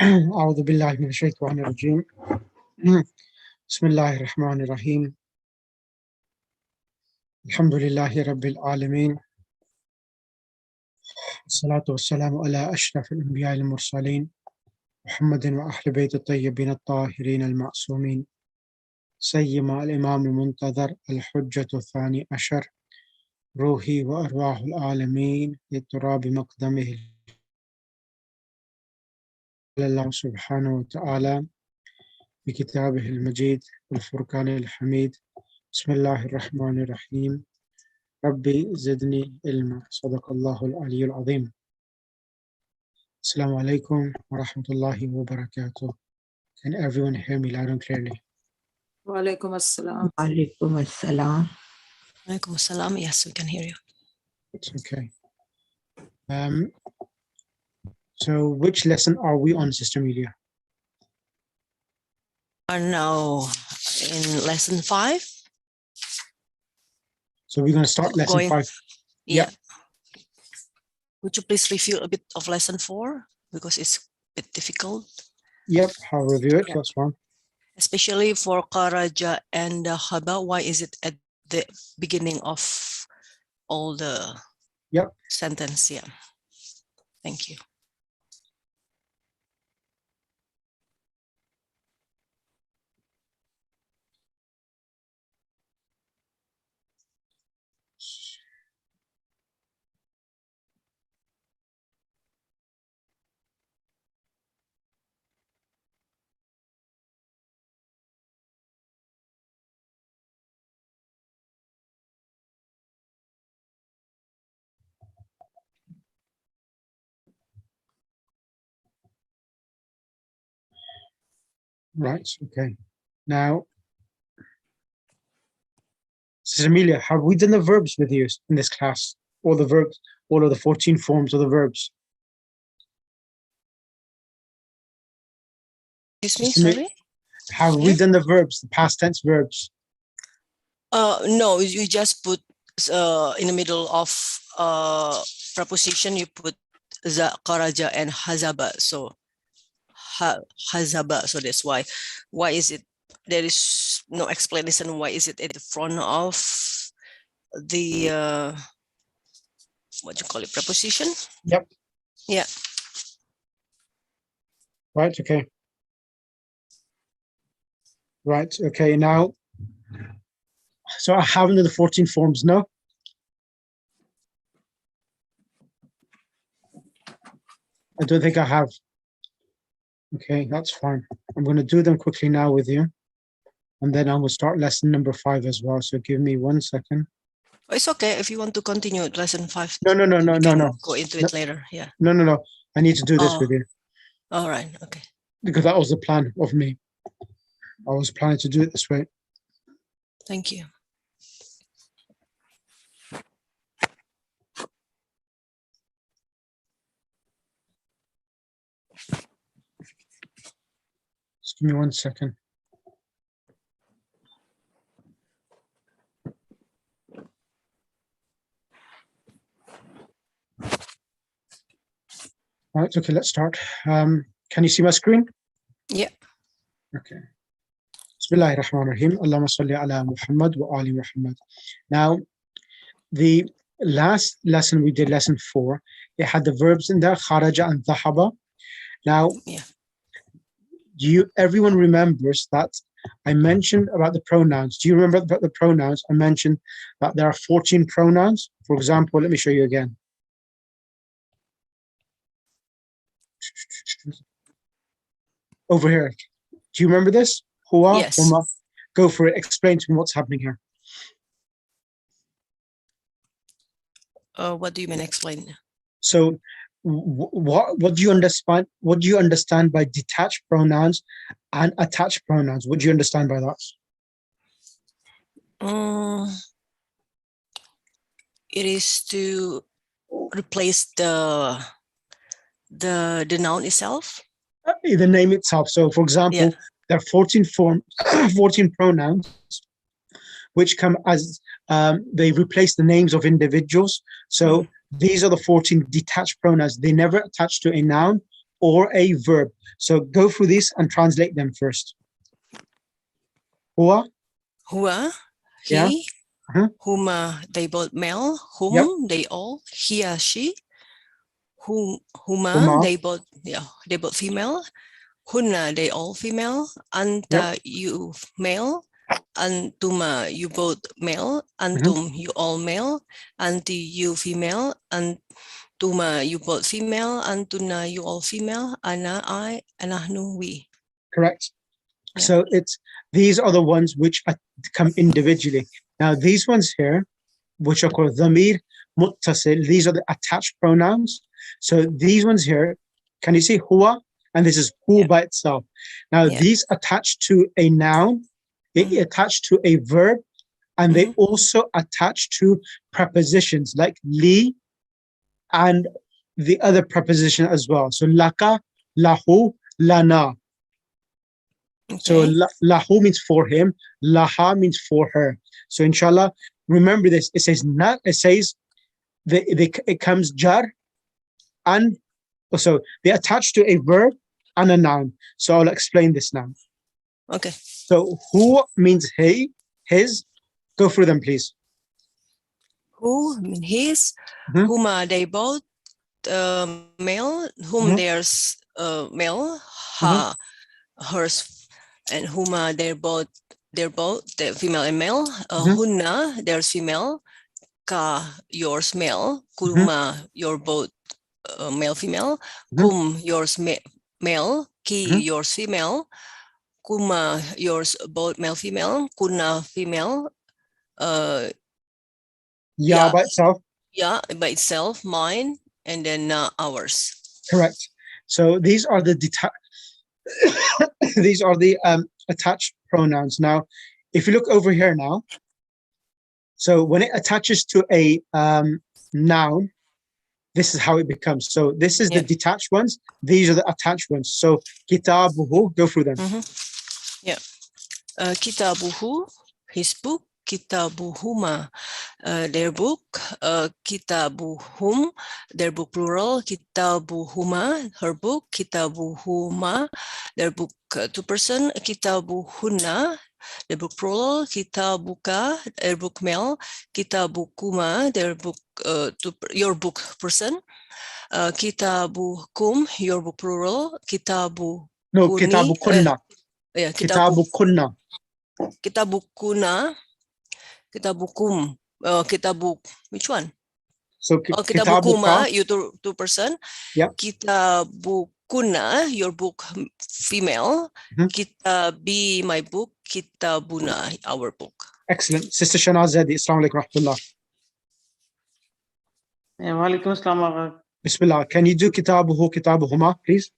أعوذ بالله من الشيطان الرجيم. بسم الله الرحمن الرحيم. الحمد لله رب العالمين، الصلاة والسلام على أشرف الأنبياء المرسلين محمد وأهل بيت الطيبين الطاهرين المعصومين، سيما الإمام المنتظر الحجة الثاني عشر، روحي وأرواح العالمين لتراب مقدمه الله سبحانه وتعالى بكتابه المجيد والفرقان الحميد. بسم الله الرحمن الرحيم. ربي زدني علما. صدق الله العلي العظيم. Assalamu alaikum wa rahmatullahi wa barakatuh. Can everyone hear me loud and clearly? Wa alaikum assalam. Alaikum assalam. Alaikum assalam. Yes, we can hear you. It's okay. So which lesson are we on, Sister Media? Are now in lesson 5. So we're going to start lesson 5. Yeah. Would you please review a bit of lesson 4? Because it's a bit difficult. Yep, I'll review it. Yeah. That's fine. Especially for Karaja and Haba. Why is it at the beginning of all the sentence? Yeah. Thank you. Right, okay. Now, Sister Amelia, have we done the verbs with you in this class? All the verbs, all of the 14 forms of the verbs? Excuse me, Sister sorry? Have we done the verbs, the past tense verbs? No, you just put in the middle of preposition, you put Karaja and Hazaba. So Hazaba. So that's why. Why is it? There is no explanation. Why is it at the front of the what you call it, preposition? Yep. Yeah. Right. Okay. Right. Okay. Now, so I haven't done the 14 forms. No. I don't think I have. Okay, that's fine. I'm going to do them quickly now with you. And then I will start lesson number 5 as well. So give me 1 second. It's okay if you want to continue at lesson 5. No. We can go into it later. Yeah. No. I need to do this with you. All right. Okay. Because that was the plan of me. I was planning to do it this way. Thank you. Just give me 1 second. All right, okay, let's start. Can you see my screen? Yeah. Okay. Bismillahir Rahmanir Rahim. Allahumma salli ala Muhammad wa ali Muhammad. Now, the last lesson we did, lesson 4, it had the verbs in there, kharaja and dhahaba. Now, everyone remembers that I mentioned about the pronouns. Do you remember about the pronouns? I mentioned that there are 14 pronouns. For example, let me show you again. Over here. Do you remember this? Huwa, yes. Huma. Go for it. Explain to me what's happening here. What do you mean explain? So what do you understand? What do you understand by detached pronouns and attached pronouns? What do you understand by that? It is to replace the noun itself. The name itself. So, for example, there are 14 pronouns, which come as they replace the names of individuals. So these are the 14 detached pronouns. They never attach to a noun or a verb. So go through these and translate them first. Huwa, Hua, yeah. he, huma, they both male, whom, Yep. they all, he, she, huma, Huma. they both female, hunna, they all female, anta, you male, antuma, you both male, antum, you all male, anti, you female, antuma, you both female, antuna, you all female, ana, I, anahnu, we. Correct. Yeah. So these are the ones which come individually. Now these ones here, which are called dhamir muttasil, these are the attached pronouns. So these ones here, can you see huwa? And this is hu by itself. Now these attach to a noun, they attach to a verb, and they also attach to prepositions like li and the other preposition as well. So laka, lahu, lana. Okay. So lahu means for him, laha means for her. So inshallah, remember this. It says not. It says it comes jar, and so they attach to a verb and a noun. So I'll explain this now. Okay. So who means he, his. Go through them, please. Who mean his, whom they both male, whom there's male, hers, and whom they're both the female and male. Hunna, there's female. Ka, yours male. Kuma, you're both male female. Kum, yours male. Ki, yours female. Kuma, yours both male female. Kuna, female. By itself. Yeah, by itself, mine, and then ours. Correct. So these are the attached pronouns. Now, if you look over here now, so when it attaches to a noun, this is how it becomes. So this is the detached ones. These are the attached ones. So kitabuhu, go through them. Yeah. Kitabuhu, his book. Kitabuhuma, their book. Kitabuhum, their book plural. Kitabuhuma, her book. Kitabuhuma, their book two person. Kitabuhunna, their book plural. Kitabuka, their book male. Kitabukuma, their book your book person. Kitabukum, your book plural. Kitabukunna. Yeah, kitabukunna. Kitabukuna. Kitabukum, which one? So kitabukuma, you two person. Yeah. Kitabukuna, your book female. Kitabi, my book. Kitabuna, our book. Excellent. Sister Shanazadi, Assalamu alaikum rahmatullah. Wa alaikum assalam. Bismillah. Can you do kitabuhu, kitabuhuma, please?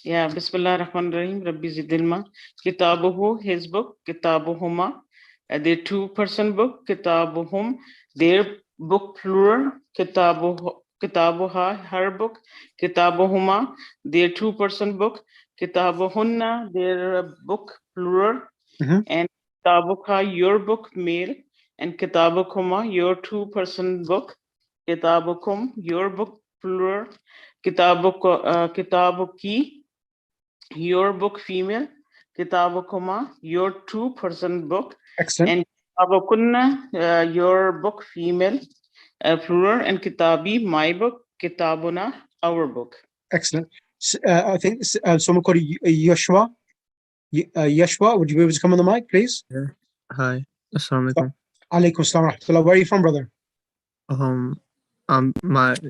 Yeah, Bismillah ar-Rahman ar-Rahim. Rabbi zidilma. Kitabuhu, his book. Kitabuhuma, their two-person book. Kitabuhum, their book plural. Kitabuha, her book. Kitabuhuma, their two-person book. Kitabuhunna, their book plural. And Kitabuka, your book male. And Kitabukuma, your two-person book. Kitabukum, your book plural. Kitabuki, your book female. Kitabukuma, your two-person book. Excellent. And Kitabukunna, your book female, plural. And Kitabi, my book. Kitabuna, our book. Excellent. I think someone called Yeshua. Yeshua, would you be able to come on the mic, please? Yeah. Hi. Assalamu alaikum. Alaikum assalam rahmatullah. Where are you from, brother?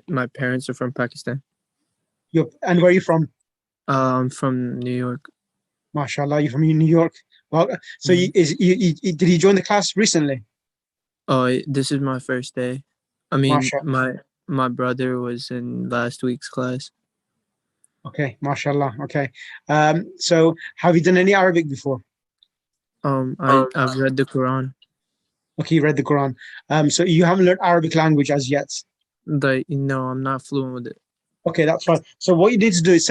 My parents are from Pakistan. And where are you from? I'm from New York. MashaAllah, you're from New York. Well, so did you join the class recently? Oh, this is my first day. I mean, my brother was in last week's class. Okay, MashaAllah. Okay. So have you done any Arabic before? I've read the Quran. Okay, you read the Quran. So you haven't learned Arabic language as yet? No, I'm not fluent with it. Okay, that's fine. So what you need to do is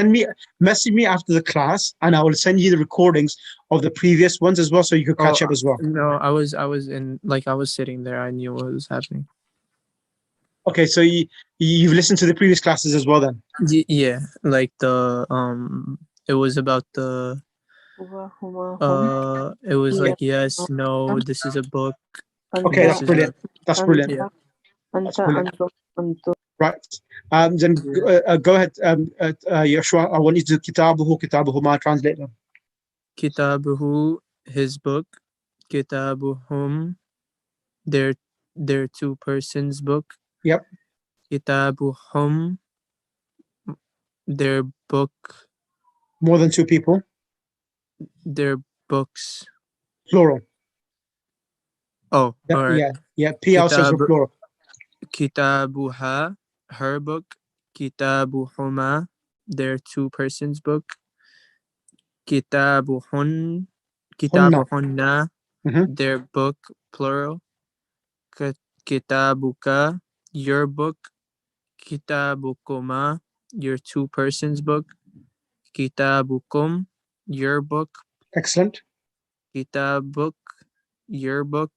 message me after the class, and I will send you the recordings of the previous ones as well, so you could catch up as well. No, I was sitting there. I knew what was happening. Okay, so you've listened to the previous classes as well then? Yeah, like the it was about the it was like yes, no, this is a book. Okay, that's This is brilliant. That's brilliant. yeah. That's brilliant. Right. Then go ahead, Yashua. I want you to kitabuhuma, translate them. Kitabuhu, his book. Kitabuhum, their two persons book. Yep. Kitabuhum, their book. More than two people. Their books. Plural. Oh, all right. Yeah. P also for plural. Kitabuha, her book. Kitabuhuma, their two persons book. Kitabuhunna, their book, plural. Kitabuka, your book. Kitabukuma, your two persons book. Kitabukum, your book. Excellent. Kitabuk, your book.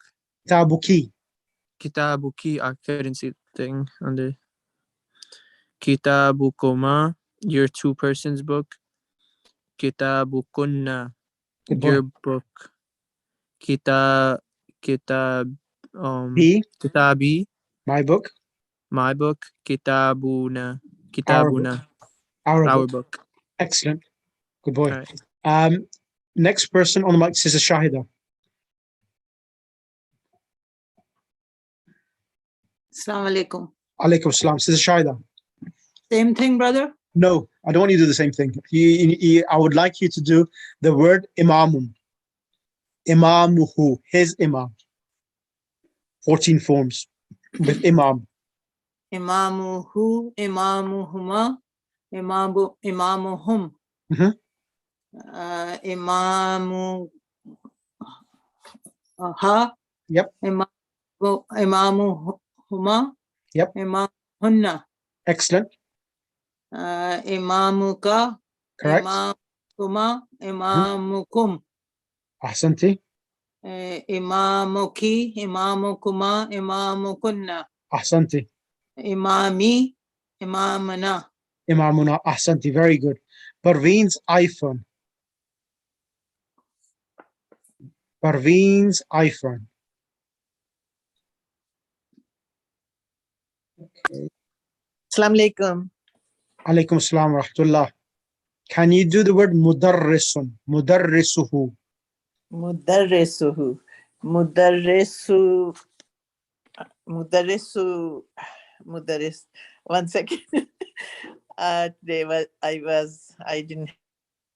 Kitabuki. Kitabuki, I couldn't see the thing under. Kitabukuma, your two persons book. Kitabukunna, your book. Kitabi, my book. My book. Kitabuna, our book. Excellent. Good boy. Right. Next person on the mic, Sister Shahida. Assalamu alaikum. Alaikum salam. Sister Shahida. Same thing, brother? No, I don't want you to do the same thing. I would like you to do the word imamun. Imamuhu, his imam. 14 forms with imam. Imamuhu, imamuhuma, imamuhum. Imamu ha. Yep. Imamuhuma. Yep. Imamuhunna. Excellent. Imamuka. Correct. Imamukuma. Imamukum. Ahsanti. Imamuki. Imamukuma. Imamukunna. Ahsanti. Imami. Imamana. Imamuna. Ahsanti. Very good. Parveen's iPhone. Parveen's iPhone. Okay. Assalamu alaikum. Alaikum assalam wa rahmatullah. Can you do the word mudarrisun? Mudarrisuhu. Mudarrisuhu. Mudarrisu. Mudarris. 1 second. Today I didn't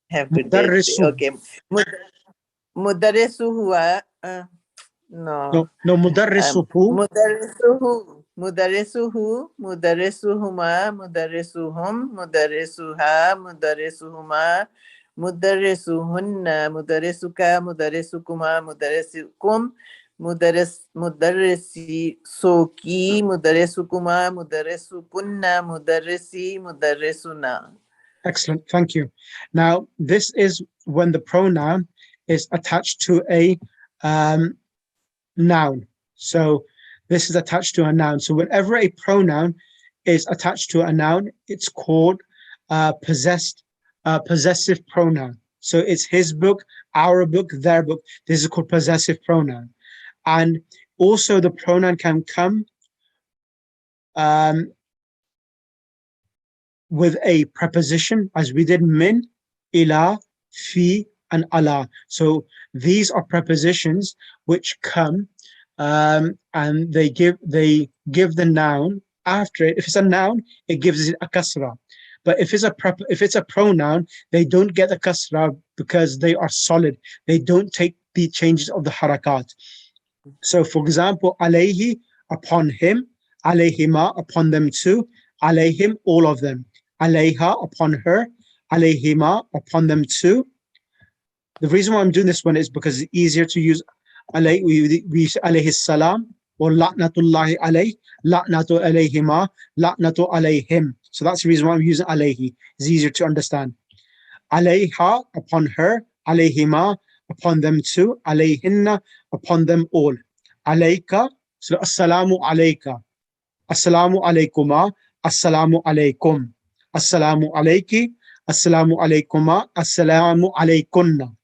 have good day. Okay. Mudarrisuhu. No, mudarrisuhu. Mudarrisuhu, mudarrisuhuma, mudarrisuhum, mudarrisuha, mudarrisuhuma, mudarrisuhunna, mudarrisuka, mudarrisukuma, mudarrisukum, mudarrisuki, mudarrisukuma, mudarrisukunna, mudarrisi, mudarrisuna. Excellent, thank you. Now, this is when the pronoun is attached to a noun. So this is attached to a noun. So whenever a pronoun is attached to a noun, it's called possessive pronoun. So it's his book, our book, their book. This is called possessive pronoun. And also the pronoun can come with a preposition, as we did min, ila, fi, and ala. So these are prepositions which come and they give the noun after it. If it's a noun, it gives it a kasra. But if it's a pronoun, they don't get the kasra because they are solid. They don't take the changes of the harakat. So for example, alayhi, upon him, alayhima, upon them too, alayhim, all of them, alayha, upon her, alayhima, upon them too. The reason why I'm doing this one is because it's easier to use alayhi. We use alayhi salam or la'natullahi alayh, la'natu alayhima, la'natu alayhim. So that's the reason why I'm using alayhi. It's easier to understand. Alayha, upon her, alayhima, upon them too, alayhinna, upon them all. Alayka, so assalamu alayka. Assalamu alaykuma, assalamu alaykum. Assalamu alayki, assalamu alaykuma, assalamu alaykunna.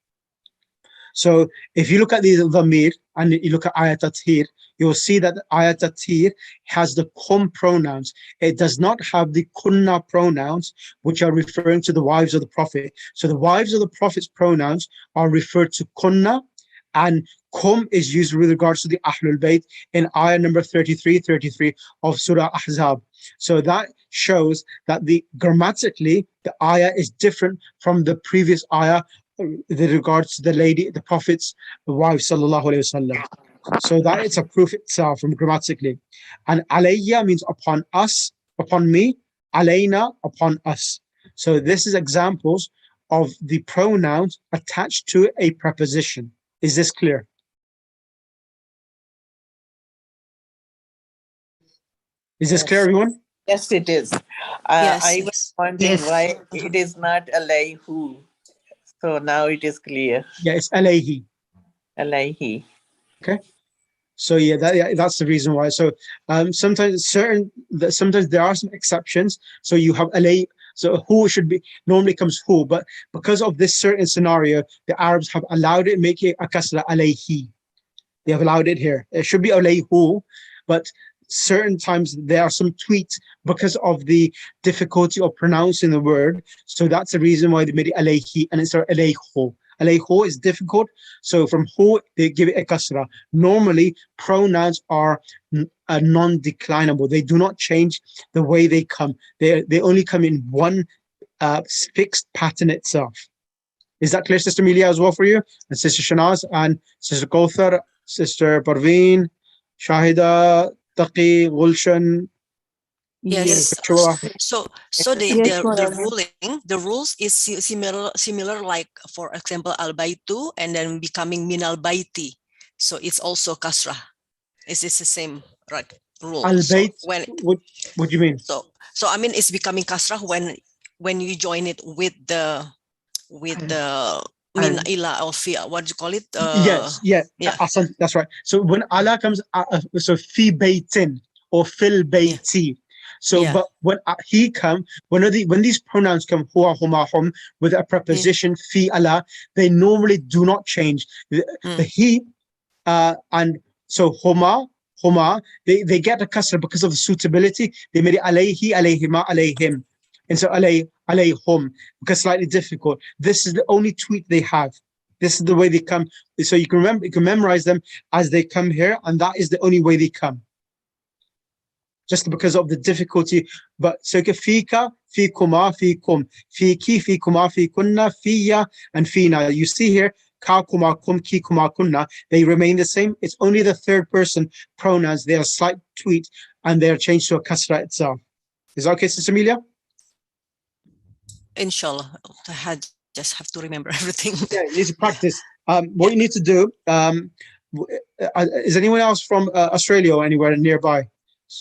So if you look at the dhamir and you look at ayat tathir, you will see that ayat tathir has the kum pronouns. It does not have the kunna pronouns, which are referring to the wives of the Prophet. So the wives of the Prophet's pronouns are referred to kunna, and kum is used with regards to the Ahlul Bayt in ayah number 33 of Surah Ahzab. So that shows that grammatically, the ayah is different from the previous ayah with regards to the Prophet's wife, sallallahu alaihi wasallam. So that it's a proof itself from grammatically. And alayya means upon us, upon me, alayna, upon us. So this is examples of the pronouns attached to a preposition. Is this clear? Is this clear, everyone? Yes, it is. Yes, I was wondering why it is not alayhu. So now it is clear. Yeah, it's alayhi. Alayhi. Okay. So yeah, that's the reason why. So sometimes there are some exceptions. So you have alay. So who should be normally comes who, but because of this certain scenario, the Arabs have allowed it, make it a kasra alayhi. They have allowed it here. It should be alayhu, but certain times there are some tweaks because of the difficulty of pronouncing the word. So that's the reason why they made it alayhi and instead of alayhu. Alayhu is difficult, so from hu they give it a kasra. Normally pronouns are non-declinable. They do not change the way they come. They only come in one fixed pattern itself. Is that clear, Sister Amelia, as well for you? And Sister Shanaz and Sister Kauthar, Sister Parveen, Shahida, Taqi, Gulshan. Yes. Shura. So the rules is similar like, for example, al baitu and then becoming min al baiti. So it's also kasrah. Is this the same rule? Al bait. So what do you mean? So I mean it's becoming kasrah when you join it with the min ila or fi, what do you call it? Yes, yeah. That's right. So when Allah comes, so fi baitin or fil baiti. So, but when he come, when these pronouns come huwa, huma, hum with a preposition fi Allah, they normally do not change. The he and so huma, they get a kasra because of the suitability. They made it alayhi, alayhima, alayhim. And so alayhum, because slightly difficult. This is the only tweak they have. This is the way they come. So you can memorize them as they come here, and that is the only way they come. Just because of the difficulty. But so fika, fikuma, fikum, fiki, fikuma, fikunna, fiya, and fina. You see here, ka, kuma, kum, ki, kuma, kunna, they remain the same. It's only the third person pronouns. They are slight tweaked and they are changed to a kasra itself. Is that okay, Sister Amelia? Inshallah. I just have to remember everything. Yeah, you need to practice. What you need to do, is anyone else from Australia or anywhere nearby?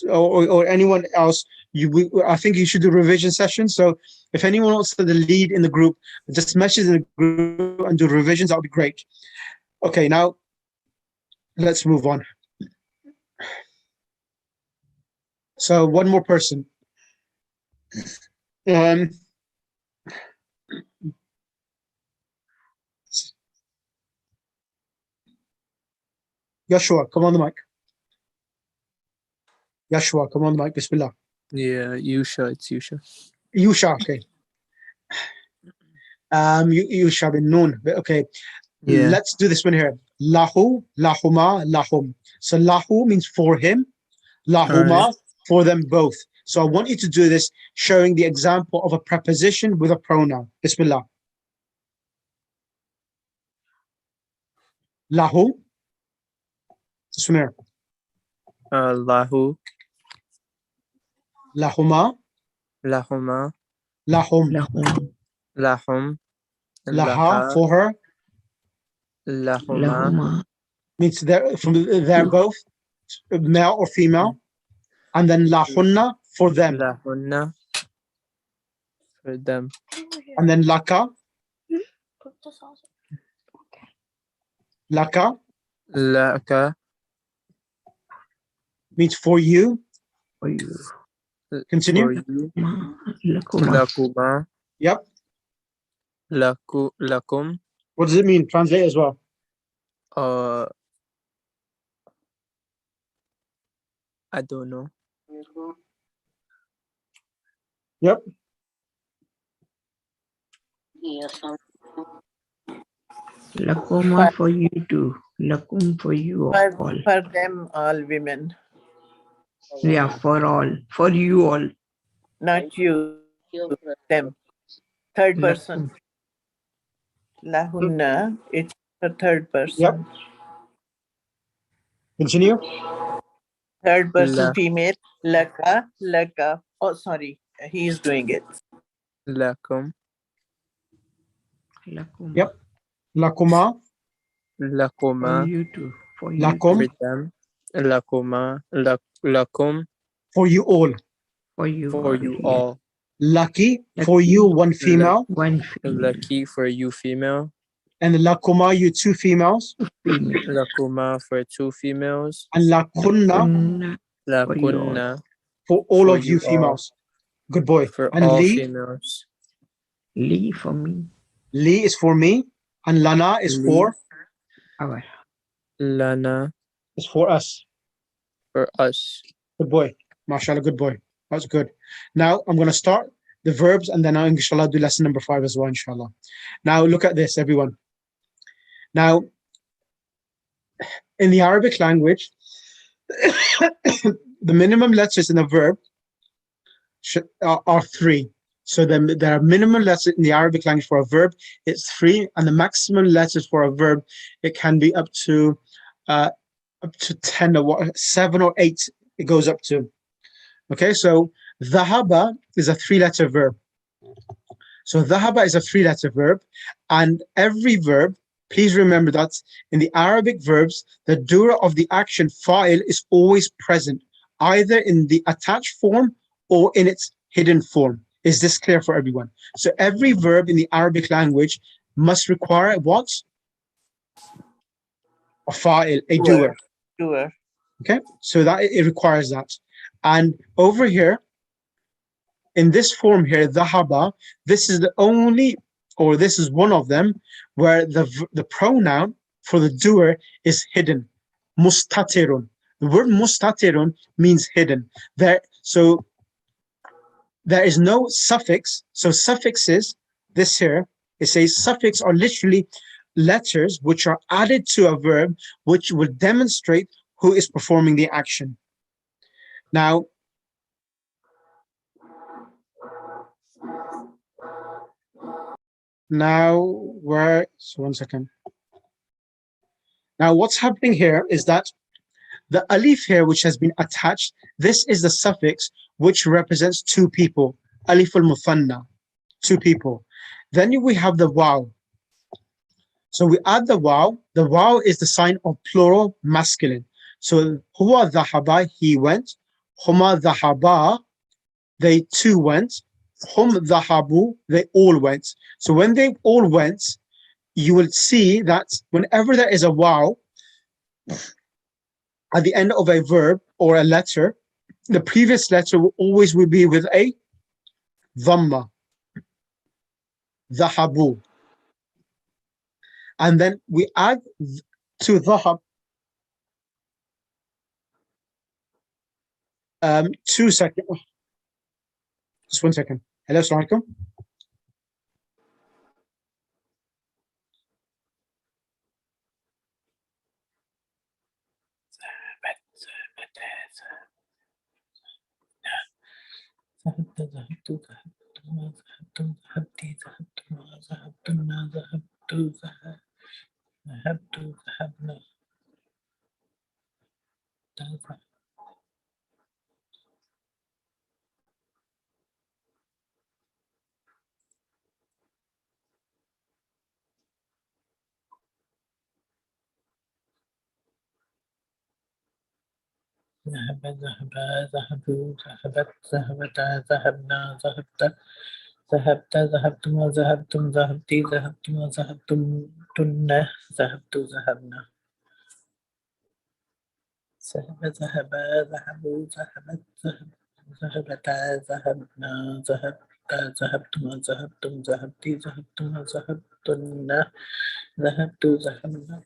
Or anyone else, I think you should do revision sessions. So if anyone wants to the lead in the group, just message in the group and do revisions, that would be great. Okay, now let's move on. So one more person. Yashua, come on the mic. Yashua, come on the mic. Bismillah. Yeah, Yusha, it's Yusha. Yusha, okay. Yusha bin Nun. Okay. Yeah. Let's do this one here. Lahu, lahuma, lahum. So lahu means for him. Lahuma, for them both. So I want you to do this, showing the example of a preposition with a pronoun. Bismillah. Lahu. Sumer. Lahu. Lahuma. Lahuma. Lahum. Lahum. Laha, for her. Lahuma. Means they're both male or female. And then lahunna, for them. Lahunna, for them. And then laka. Laka. Laka. Means for you. For you. Continue. For you. Lakuma. Lakuma. Yep. Lakum. What does it mean? Translate as well. I don't know. Yep. Lakuma for you too. Lakum for you all. For them, all women. Yeah, for all. For you all. Not you, them. Third person. Lahunna, it's the third person. Yep. Continue. Third person female. Laka. Oh, sorry. He is doing it. Lakum. Lakum. Yep. Lakuma. Lakuma. For you too. For you Lakum. For them. Lakuma. Lakum. For you all. For you For all. you Yeah. all. Lucky. For you, one female. One female. Lucky for you female. And lakuma, you two females. Female. Lakuma for two females. And lakunna. Lakunna For all for of you all. females. Good boy. For And all li. females. Li for me. Li is for me. And lana is Li. for. Our. Lana Is for us. for us. Good boy. MashaAllah, good boy. That's good. Now I'm going to start the verbs and then I'll inshallah do lesson number 5 as well, inshallah. Now look at this, everyone. Now, in the Arabic language, the minimum letters in a verb are 3. So then there are minimum letters in the Arabic language for a verb, it's 3, and the maximum letters for a verb, it can be up to 10 or 7 or 8, it goes up to. Okay, so dhahaba is a 3-letter verb. So dhahaba is a 3-letter verb, and every verb, please remember that in the Arabic verbs, the doer of the action fa'il is always present, either in the attached form or in its hidden form. Is this clear for everyone? So every verb in the Arabic language must require what? A fa'il, a doer. Doer. Okay, so that it requires that. And over here, in this form here, dhahaba, this is the only, or this is one of them, where the pronoun for the doer is hidden. Mustatirun. The word mustatirun means hidden. So there is no suffix. So suffixes, this here, it says suffix are literally letters which are added to a verb which will demonstrate who is performing the action. Now, so 1 second. Now, what's happening here is that the alif here, which has been attached, this is the suffix which represents 2 people. Alif al-muthanna, 2 people. Then we have the waw. So we add the waw. The waw is the sign of plural masculine. So huwa dhahaba, he went. Huma dhahaba, they 2 went. Hum dhahabu, they all went. So when they all went, you will see that whenever there is a waw at the end of a verb or a letter, the previous letter will always be with a dhamma, dhahabu. And then we add to dhahab 2 seconds. Just 1 second. Hello, assalamu alaikum. ذهب ذهبوا ذهبت ذهبتا ذهبنا ذهبت ذهبت ذهبتما ذهبتم ذهبتي ذهبتما ذهبتم ذهبت ذهبنا ذهبا ذهبوا ذهبت ذهبتا ذهبنا ذهبتا ذهبتما ذهبتم ذهبتي ذهبتما ذهبتن ذهبت ذهبنا.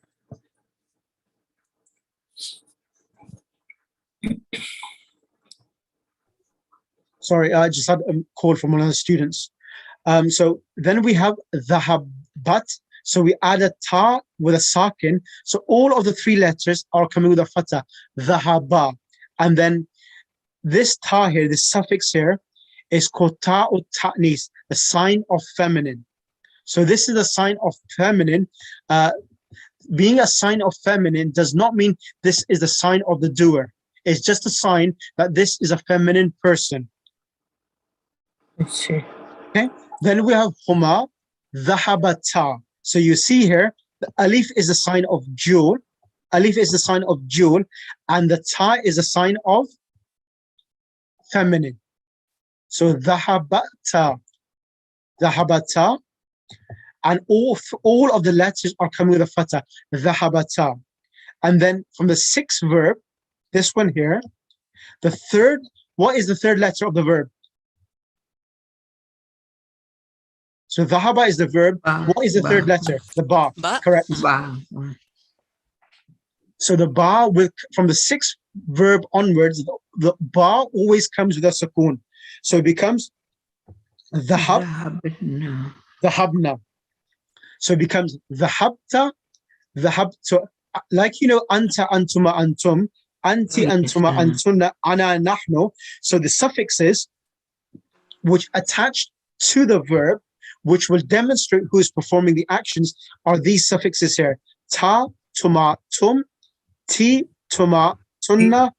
Sorry, I just had a call from one of the students. So then we have dhahabat. So we add a ta with a sakin. So all of the three letters are coming with a fatha, dhahaba. And then this ta here, this suffix here, is called ta'ut ta'nis, the sign of feminine. So this is a sign of feminine. Being a sign of feminine does not mean this is the sign of the doer. It's just a sign that this is a feminine person. Okay. Then we have huma, dhahabata. So you see here, the alif is a sign of jewel. Alif is the sign of jewel, and the ta is a sign of feminine. So dhahabata, dhahabata, and all of the letters are coming with a fatha, dhahabata. And then from the sixth verb, this one here, the third, what is the third letter of the verb? So dhahaba is the verb. What is the third letter? The ba. Ba. Correct. Ba. So the ba with from the sixth verb onwards, the ba always comes with a sukoon. So it becomes Dhahabna. dhahabna. So it becomes dhahabta, dhahab. So like you know, anta, antuma, antum, anti, antuma, antunna, ana, nahnu. So the suffixes which attach to the verb, which will demonstrate who is performing the actions, are these suffixes here. Ta, tuma, tum, ti, tuma, tunna,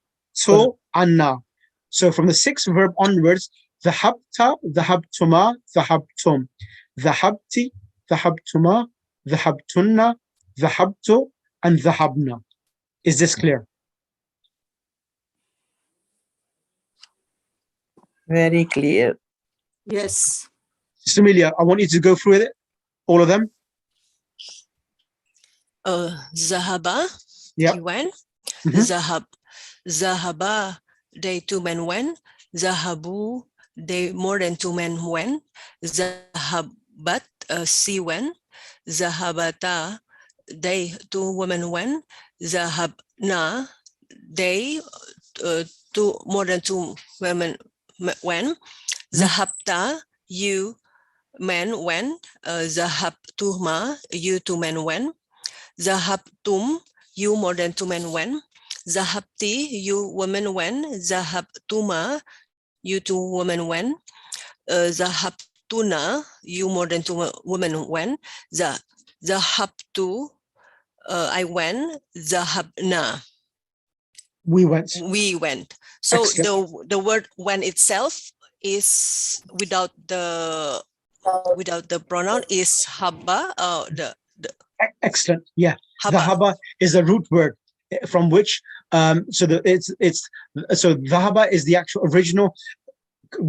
to, anna. So from the sixth verb onwards, dhahabta, dhahabtuma, dhahabtum, dhahabti, dhahabtuma, dhahabtunna, dhahabtu, and dhahabna. Is this clear? Very clear. Yes. Sister Amelia, I want you to go through it, all of them. Zahaba, Yep. he went. Mhm. Zahaba, they two men went. Zahabu, they more than two men went. Zahabat, she went. Zahabata, they two women went. Zahabna, they two more than two women went. Zahabta, you men went. Zahabtuma, you two men went. Zahabtum, you more than two men went. Zahabti, you women went. Zahabtuma, you two women went. Zahabtuna, you more than two women went. Zahabtu, I went. Zahabna, We went. we went. So Excellent. the word when itself is without the pronoun is haba. Excellent. Yeah. Haba. Dhahaba is a root word from which so dhahaba is the actual original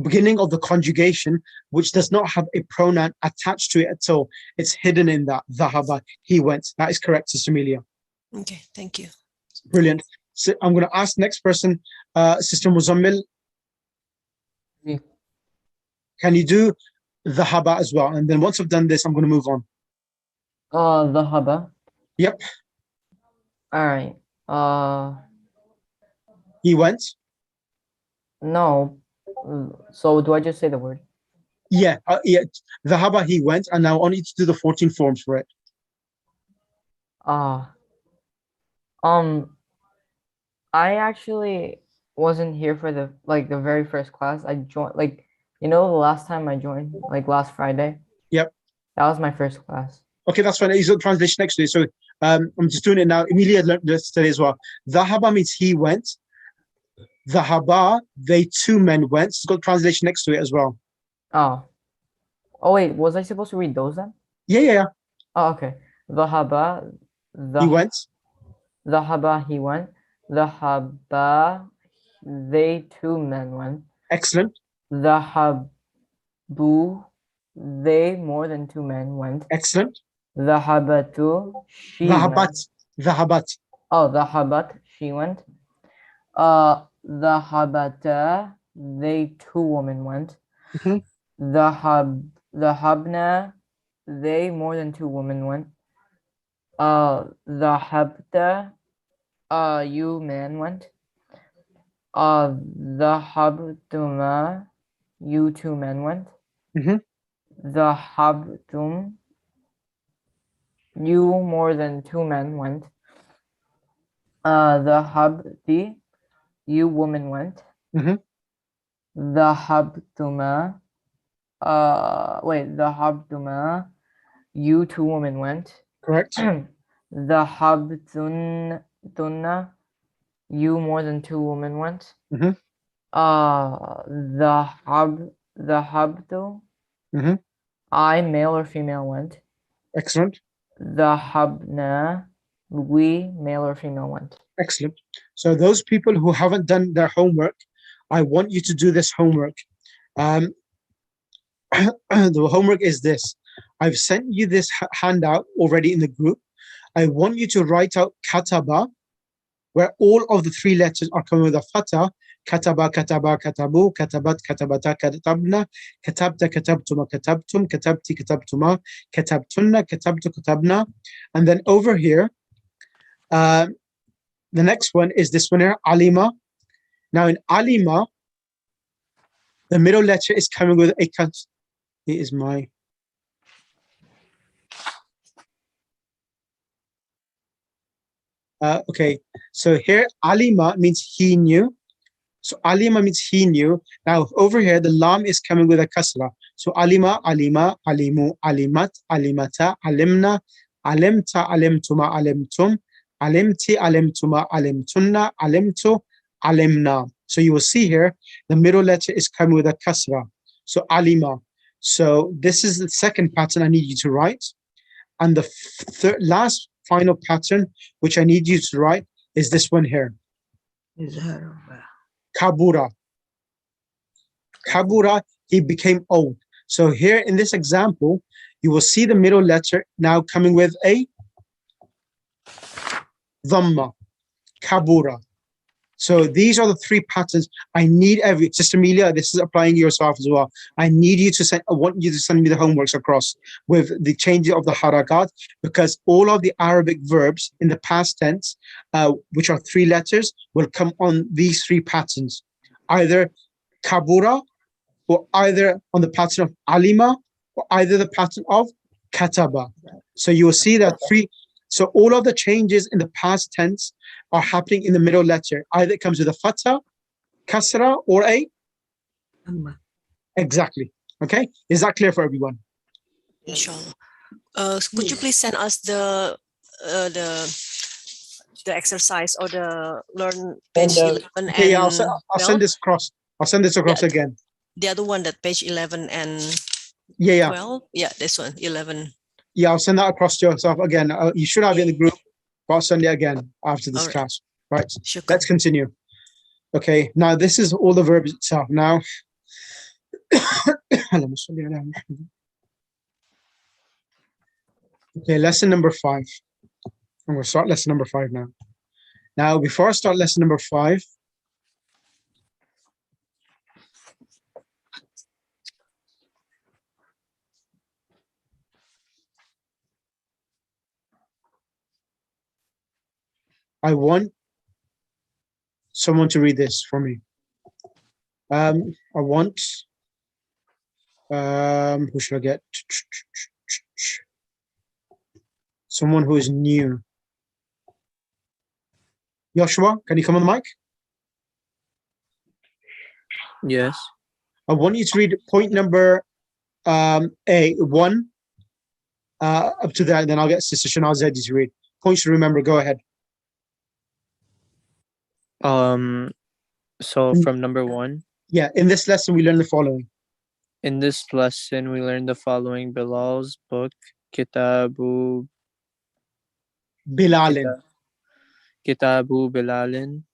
beginning of the conjugation, which does not have a pronoun attached to it at all. It's hidden in that dhahaba. He went. That is correct, Sister Amelia. Okay, thank you. Brilliant. So I'm going to ask next person, Sister Muzammil. Yeah. Can you do dhahaba as well? And then once I've done this, I'm going to move on. Dhahaba. Yep. All right. He went. No. So do I just say the word? Yeah. Yeah. Dhahaba, he went, and now I need to do the 14 forms for it. I actually wasn't here for the very first class. I joined the last time I joined, last Friday. Yep. That was my first class. Okay, that's fine. He's got the translation next to it. So I'm just doing it now. Emilia learned this today as well. Dhahaba means he went. Dhahaba, they two men went. It's got the translation next to it as well. Oh wait, was I supposed to read those then? Yeah. Oh, okay. Dhahaba, He went. Dhahaba, he went. Dhahaba, they two men went. Excellent. Dhahabu, they more than two men went. Excellent. Dhahabatu, she Dhahabat. went. Dhahabat. Oh, dhahabat, she went. The habata, they 2 women went. Mhm. The habna, they more than 2 women went. The habta, you man went. The habtuma, you 2 men went. Mhm. The habtum, you more than 2 men went. The habti, you woman went. Mhm. The habtuma, the habtuma, you 2 women went. Correct. The habtunna, you more than 2 women went. Mhm. The habtu, Mhm. I male or female went. Excellent. The habna, we male or female went. Excellent. So those people who haven't done their homework, I want you to do this homework. The homework is this. I've sent you this handout already in the group. I want you to write out kataba, where all of the 3 letters are coming with a fatha. Kataba, kataba, katabu, katabat, katabata, katabna, katabta, katabtuma, katabtum, katabti, katabtuma, katabtunna, katabtu, katabna. And then over here, the next one is this one here, alima. Now in alima, the middle letter is coming with a kat. It is my... okay, so here alima means he knew. So alima means he knew. Now over here, the lam is coming with a kasra. So alima, alima, alimu, alimat, alimata, alimna, alimta, alimtuma, alimtum, alimti, alimtuma, alimtunna, alimtu, alimna. So you will see here, the middle letter is coming with a kasra. So alima. So this is the second pattern I need you to write. And the last final pattern, which I need you to write, is this one here. Kabura. Kabura, he became old. So here in this example, you will see the middle letter now coming with a dhamma. Kabura. So these are the 3 patterns. I need Sister Amelia, this is applying yourself as well. I need you to send, I want you to send me the homeworks across with the change of the harakat, because all of the Arabic verbs in the past tense, which are 3 letters, will come on these 3 patterns. Either kabura, or either on the pattern of alima, or either the pattern of kataba. So you will see that 3. So all of the changes in the past tense are happening in the middle letter. Either it comes with a fatha, kasra, or a... Exactly. Okay? Is that clear for everyone? Inshallah. Could you please send us the exercise or the learn page 11 okay, yeah, and I'll send this across. I'll send this across again. The other one, that page 11 and 12? Yeah, this one, 11. Yeah, I'll send that across to yourself again. You should have it in the group, but I'll send it again after this class. Right, let's continue. Okay, now this is all the verbs itself. Now, okay, lesson number 5. I'm going to start lesson number 5 now. Now, before I start lesson number 5, I want someone to read this for me. I want, who should I get? Someone who is new. Joshua, can you come on the mic? Yes. I want you to read point number A1 up to that, and then I'll get Sister Shanaz Zedi to read. Points to remember, go ahead. So from number 1. Yeah, in this lesson we learn the following. In this lesson we learned the following: Bilal's book, Kitabu Bilalin. Kitabu Bilalin,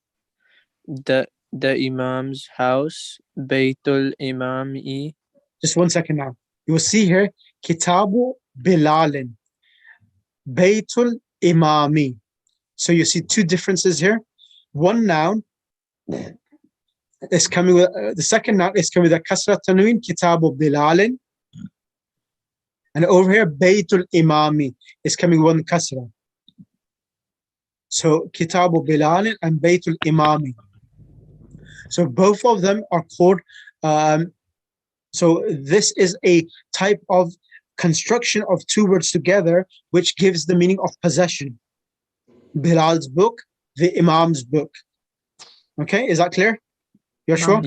the Imam's house, Baytul Imami. Just 1 second now. You will see here, Kitabu Bilalin, Baytul Imami. So you see 2 differences here. One noun, It's coming with the second noun is coming with a kasra tanween, kitabu bilalin. And over here, Baytul Imami is coming with one kasra. So Kitabu Bilalin and Baytul Imami. So both of them are called. So this is a type of construction of two words together, which gives the meaning of possession. Bilal's book, the Imam's book. Okay, is that clear? You're sure?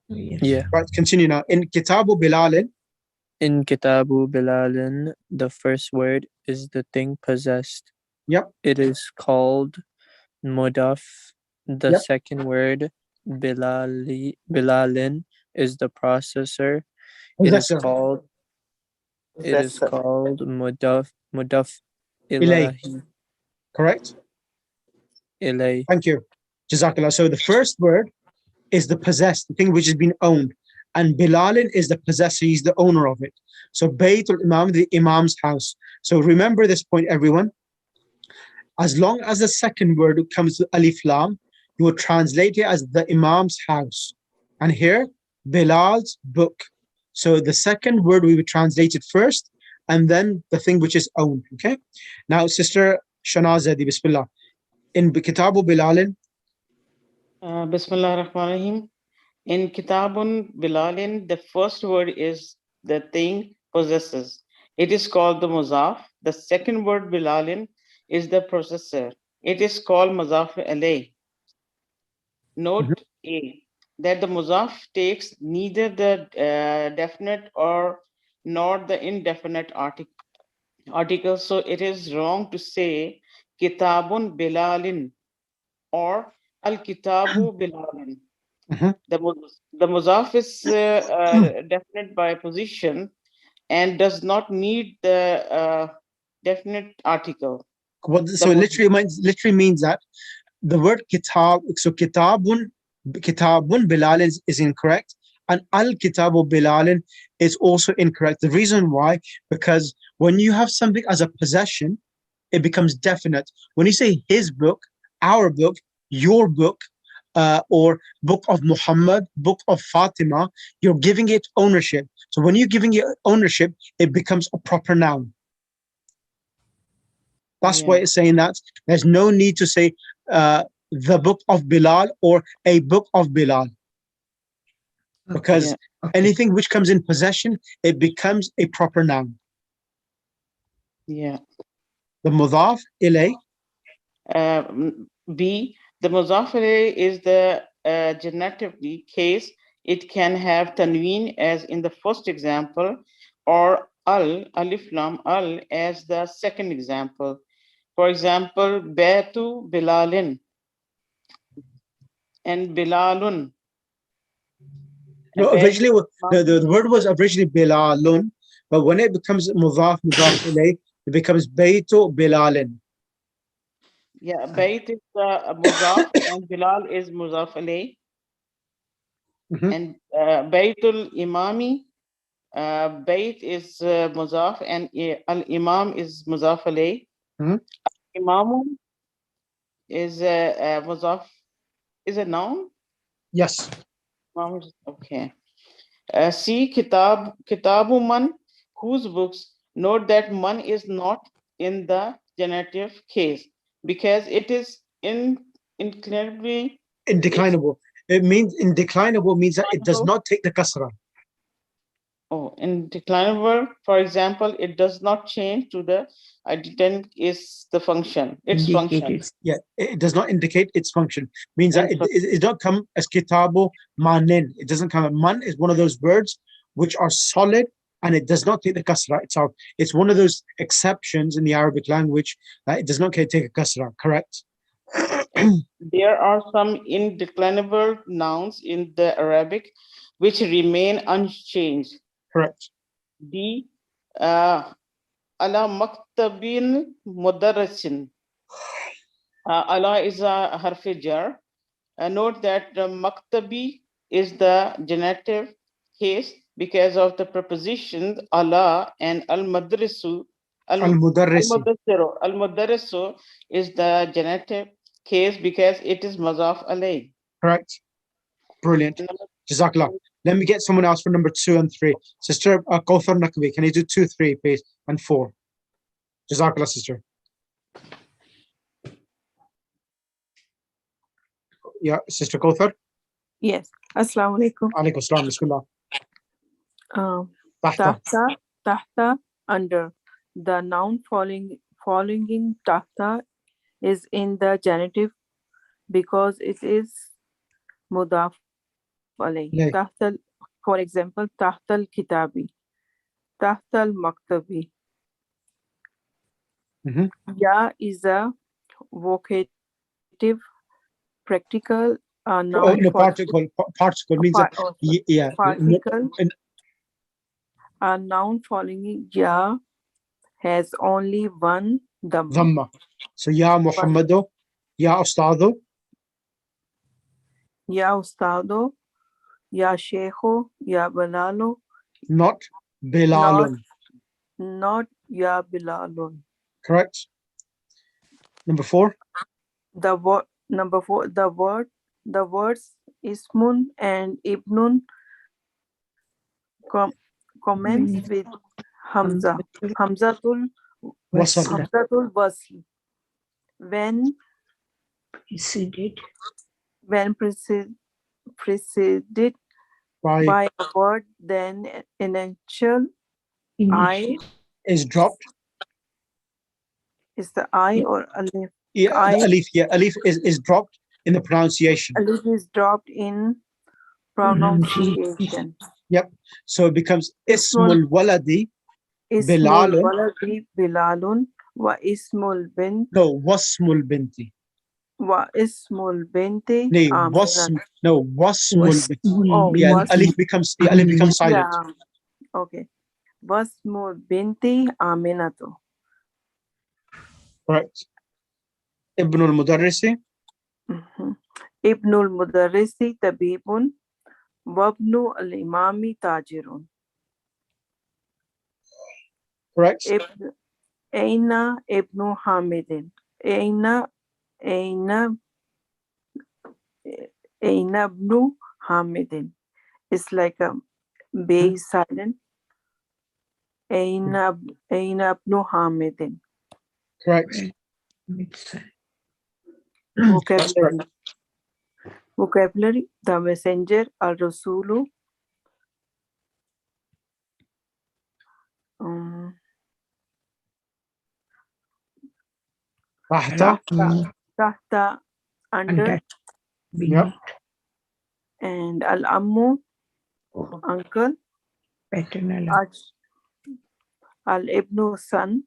Yeah. Right, continue now. In Kitabu Bilalin. In Kitabu Bilalin, the first word is the thing possessed. Yep. It is called mudaf. The Yep. second word, Bilalin, is the processor. Possessor. It is called mudaf Ilay. ilahi. Correct? Ilay. Thank you. Jazakallah. So the first word is the possessed, the thing which has been owned. And Bilalin is the possessor, he's the owner of it. So Baytul Imam, the Imam's house. So remember this point, everyone. As long as the second word comes to Alif Lam, you will translate it as the Imam's house. And here, Bilal's book. So the second word we will translate it first, and then the thing which is owned. Okay. Now, Sister Shanazadi, Bismillah. In Kitabu Bilalin. Bismillah ar-Rahman ar-Rahim. In Kitabun Bilalin, the first word is the thing possesses. It is called the Muzaf. The second word Bilalin is the processor. It is called Muzaf alayh. Note A, that the Muzaf takes neither the definite or nor the indefinite article. So it is wrong to say Kitabun Bilalin or Al-Kitabu Bilalin. The Muzaf is definite by position and does not need the definite article. So literally means that the word kitab, so kitabun Bilalin is incorrect, and al-kitabu Bilalin is also incorrect. The reason why, because when you have something as a possession, it becomes definite. When you say his book, our book, your book, or book of Muhammad, book of Fatima, you're giving it ownership. So when you're giving it ownership, it becomes a proper noun. That's why it's saying that there's no need to say the book of Bilal or a book of Bilal. Because anything which comes in possession, it becomes a proper noun. Yeah. The mudaf ilay. B, the mudaf ilay is the genitive case. It can have tanween as in the first example, or alif lam al as the second example. For example, Baitu Bilalin and Bilalun. No, originally the word was originally Bilalun, but when it becomes mudaf ilay, it becomes Baytu Bilalin. Yeah, Bayt is mudaf and Bilal is mudaf alayh. And Baytul Imami, Bayt is mudaf and Al-Imam is mudaf alayh. Imamu is mudaf, is a noun? Yes. Okay. See Kitabu Man, whose books. Note that man is not in the genitive case because it is indeclinable. It means indeclinable means that it does not take the kasra. Oh, indeclinable, for example, it does not change to the identity is the function. Its function. Yeah, it does not indicate its function. Means that it don't come as kitabu manin. It doesn't come. Man is one of those words which are solid and it does not take the kasra itself. It's one of those exceptions in the Arabic language that it does not take a kasra. Correct. There are some indeclinable nouns in the Arabic which remain unchanged. Correct. D. Ala maktabin mudarrisin. Ala is a harfi jar. Note that the maktabi is the genitive case because of the prepositions ala and al-madrasu. Al-mudarrisu is the genitive case because it is mazaf alayh. Correct. Brilliant. Jazakallah. Let me get someone else for number 2 and 3. Sister Kauthar Nakvi, can you do 2, 3, please, and 4? Jazakallah, sister. Yeah, Sister Kauthar. Yes. Assalamu alaikum. Alaikum assalam. Bismillah. Tahta, under. The noun following tahta is in the genitive because it is mudaf alayh. Yeah. Tahta, for example, tahta al-kitabi, tahta al-maktabi. Ya is a vocative practical noun. Oh, no, particle means that, yeah. Particle. A noun following ya has only one dhamma. So ya Muhammadu, ya Ustadu. Ya Ustadu, ya Sheikhu, ya Bilalu. Not Bilalun. Not ya Bilalun. Correct. Number 4. The words ismun and ibnun commence with hamza. Hamzatul wasl. When preceded by a word, then initial I is dropped. Is the I or alif? Yeah, alif. Yeah, alif is dropped in the pronunciation. Alif is dropped in pronunciation. Yep. So it becomes ismul waladi Bilalun wa ismul bint. No, wasmul binti. Wa ismul binti. Wasmul binti. Oh, yeah, alif becomes silent. Yeah. Okay. Wasmul binti Aminatu. Correct. Ibnul Mudarrisi. Ibnul Mudarrisi tabibun. Wabnu al-imami tajirun. Correct. Aina ibnu Hamidin. Aina ibnu Hamidin. It's like a bay silent. Aina ibnu Hamidin. Correct. Vocabulary. The messenger, al-Rasulu. Tahta, under. Yep. And al-Ammu, uncle. Al-Ibnu, son.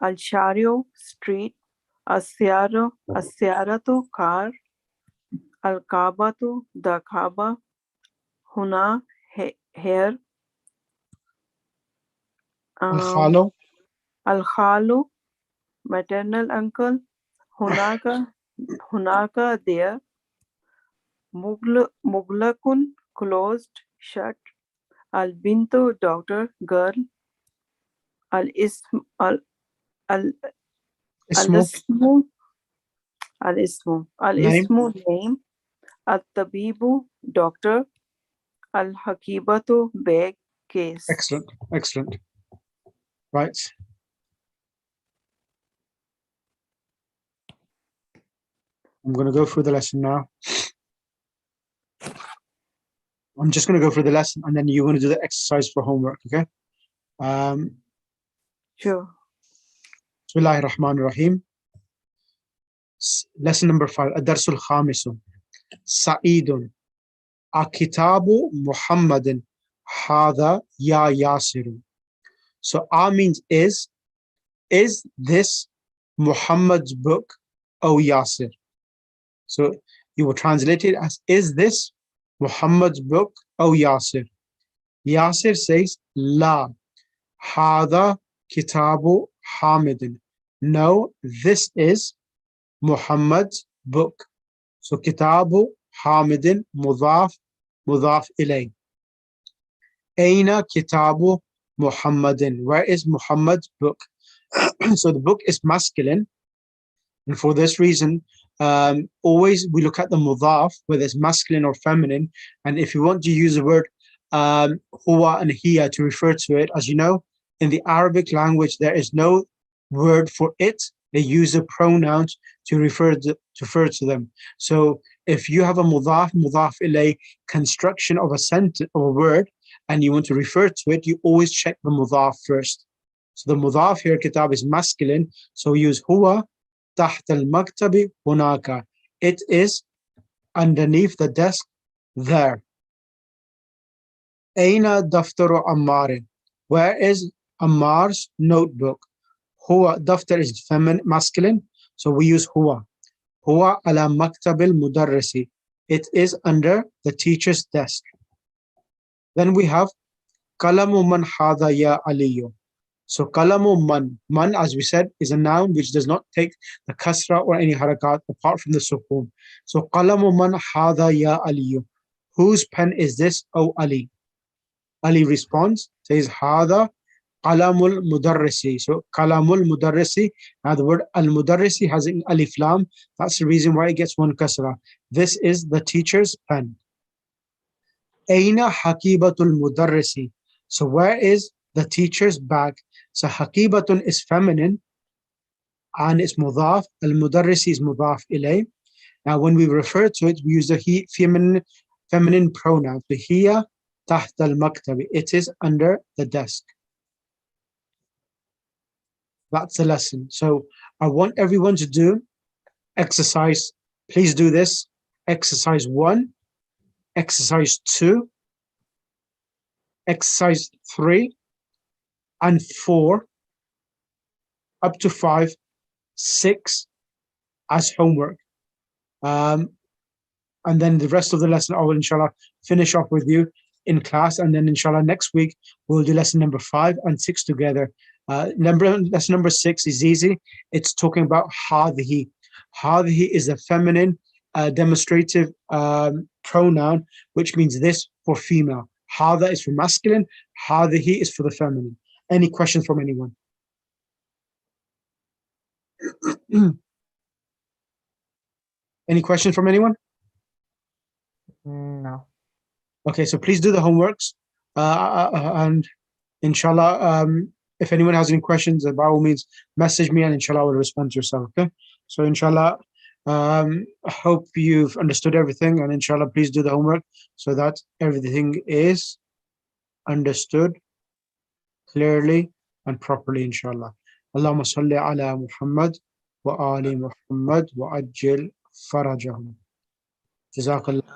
Al-Shario, street. As-Siyaratu, car. Al-Kaabatu, the Kaaba. Huna, here. Al-Khalu, maternal uncle. Hunaka, there. Muglakun, closed, shut. Al-Bintu, daughter, girl. Al-Ismu, name. Al-Tabibu, doctor. Al-Hakibatu, bag, case. Excellent. Right. I'm going to go through the lesson now. I'm just going to go through the lesson and then you're going to do the exercise for homework, okay? Sure. Bismillahir Rahmanir Rahim. Lesson number 5. Ad-Darsul Khamisu. Sa'idun. Akitabu Muhammadin. Hada ya Yasiru. So means is this Muhammad's book, O Yasir? So you will translate it as, is this Muhammad's book, O Yasir? Yasir says, La, Hada Kitabu Hamidin. No, this is Muhammad's book. So Kitabu Hamidin, Mudaf ilay. Aina Kitabu Muhammadin. Where is Muhammad's book? So the book is masculine, and for this reason, always we look at the mudaf, whether it's masculine or feminine. And if you want to use the word huwa and hiya to refer to it, as you know, in the Arabic language, there is no word for it. They use the pronouns to refer to them. So if you have a mudaf ilay construction of a sentence or a word, and you want to refer to it, you always check the mudaf first. So the mudaf here, kitab, is masculine. So we use huwa taht al-maktabi hunaka. It is underneath the desk there. Aina daftaru Ammarin. Where is Ammar's notebook? Huwa, daftar is feminine, masculine. So we use huwa. Huwa ala maktabil mudarrisi. It is under the teacher's desk. Then we have kalamu man hadha ya aliyu. So kalamu man. Man, as we said, is a noun which does not take the kasra or any harakat apart from the sukun. So kalamu man hadha ya aliyu. Whose pen is this, O Ali? Ali responds, says hadha kalamul mudarrisi. So kalamul mudarrisi. Now the word al mudarrisi has an alif lam. That's the reason why it gets one kasra. This is the teacher's pen. Aina hakibatul mudarrisi. So where is the teacher's bag? So hakibatun is feminine and it's mudaf. Al mudarrisi is mudaf ilay. Now when we refer to it, we use the he feminine pronoun. The hiya taht al maktabi. It is under the desk. That's the lesson. So I want everyone to do exercise. Please do this. Exercise 1, exercise 2, exercise 3, and 4, up to 5, 6 as homework. And then the rest of the lesson, I will inshallah finish off with you in class. And then inshallah next week, we'll do lesson number 5 and 6 together. Lesson number 6 is easy. It's talking about hadhi. Hadhi is a feminine demonstrative pronoun, which means this for female. Hadha is for masculine. Hadhi is for the feminine. Any questions from anyone? Any questions from anyone? No. Okay, so please do the homeworks. And inshallah, if anyone has any questions, by all means, message me and inshallah I will respond to yourself. Okay. So inshallah, I hope you've understood everything, and inshallah, please do the homework so that everything is understood clearly and properly, inshallah. Allahumma salli ala Muhammad wa ali Muhammad wa ajil farajahum. Jazakallah.